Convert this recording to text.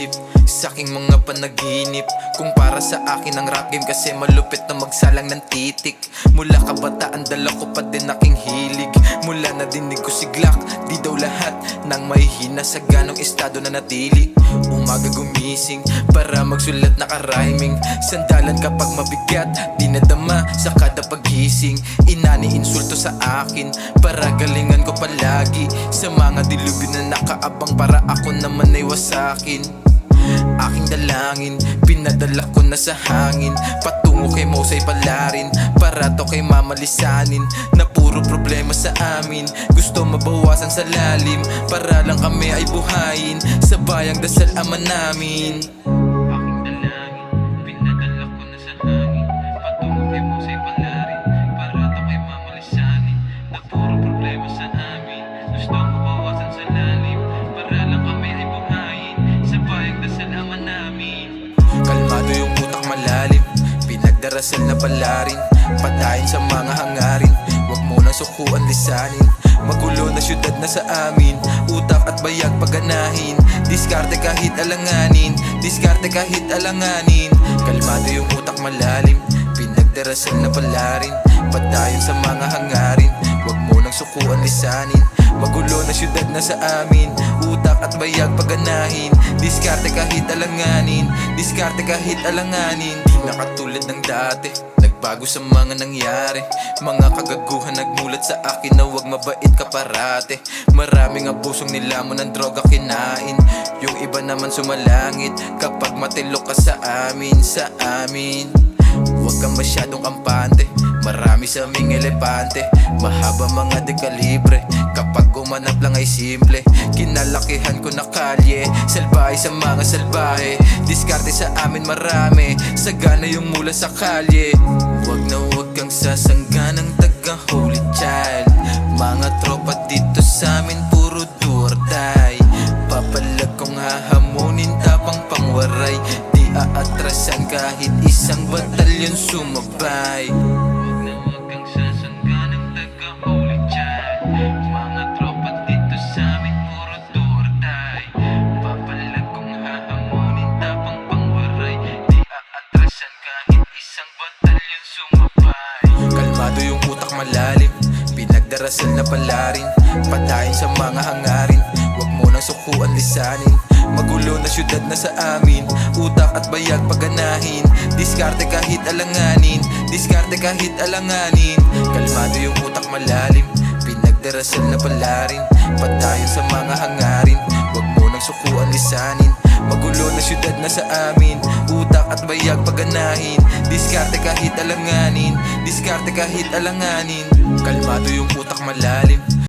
iniisip sa aking mga panaginip. Kung para sa akin ang rap game kasi malupit na magsalang ng titik. Mula kabataan dala ko pa din aking hilig. Mula nadinig ko si Glock, di daw lahat nang mahihina sa ganong estado na natili. Umaga gumising para magsulat naka-rhyming. Sandalan kapag mabigat, di nadama sa kada pagising. Inani insulto sa akin para galingan ko palagi. Sa mga dilubyo na nakaabang para ako naman ay wasakin. Aking dalangin, pinadala ko na sa hangin. Patungo kay Mosay Palarin, para to kay mamalisanin. Na puro problema sa amin, gusto mabawasan sa lalim. Para lang kami ay buhayin, sa bayang dasal ama namin. Aking dalangin, pinadala ko na sa hangin. Patungo kay Mosay Palarin, para to kay mamalisanin. Na puro problema sa amin, gusto mabawasan sa lalim. Para lang kami ay buhayin, sa bayang dasal ama namin. Kalmado yung utak malalim, pinagdarasal na palarin. Patayin sa mga hangarin, wag mo nang sukuan lisanin. Magulo na syudad na sa amin, utak at bayag paganahin. Diskarte kahit alanganin, diskarte kahit alanganin. Kalmado yung utak malalim, pinagdarasal na palarin. Patayin sa mga hangarin, wag mo nang sukuan lisanin. Magulo na syudad na sa amin, utak at bayag paganahin. Diskarte kahit alanganin, diskarte kahit alanganin. Di na katulad ng dati, nagbago sa mga nangyari. Mga kagaguhan nagmulat sa akin na wag mabait ka parate. Maraming abusong nilamon ng droga kinain. Yung iba naman sumalangit kapag matilok ka sa amin, sa amin. Huwag kang masyadong kampante, marami sa aming elepante. Mahaba mga dekalibre, kapag gumanap lang ay simple. Kinalakihan ko na kalye, salbahe sa mga salbahe. Diskarte sa amin marami, sagana yung mula sa kalye. Huwag na huwag kang sasangga ng taga-holy child. Mga tropa dito sa amin puro do or die. Papalag kong hahamunin tapang pangwaray. Di aatrasan kahit isang batalyon sumabay. Huwag na huwag kang sasangga ng taga-holy child. Mga tropa dito sa amin puro do or die. Papalag kong hahamunin tapang pangwaray. Di aatrasan kahit isang batalyon sumabay. Kalmado yung utak malalim, pinagdarasal na palarin. Patayin sa mga hangarin, wag mo nang sukuan lisanin. Magulo na syudad na sa amin, utak at bayag paganahin. Diskarte kahit alanganin, diskarte kahit alanganin. Kalmado yung utak malalim, pinagdarasal na palarin. Patayin sa mga hangarin, wag mo nang sukuan lisanin. Magulo na syudad na sa amin, utak at bayag paganahin. Diskarte kahit alanganin, diskarte kahit alanganin. Kalmado yung utak malalim,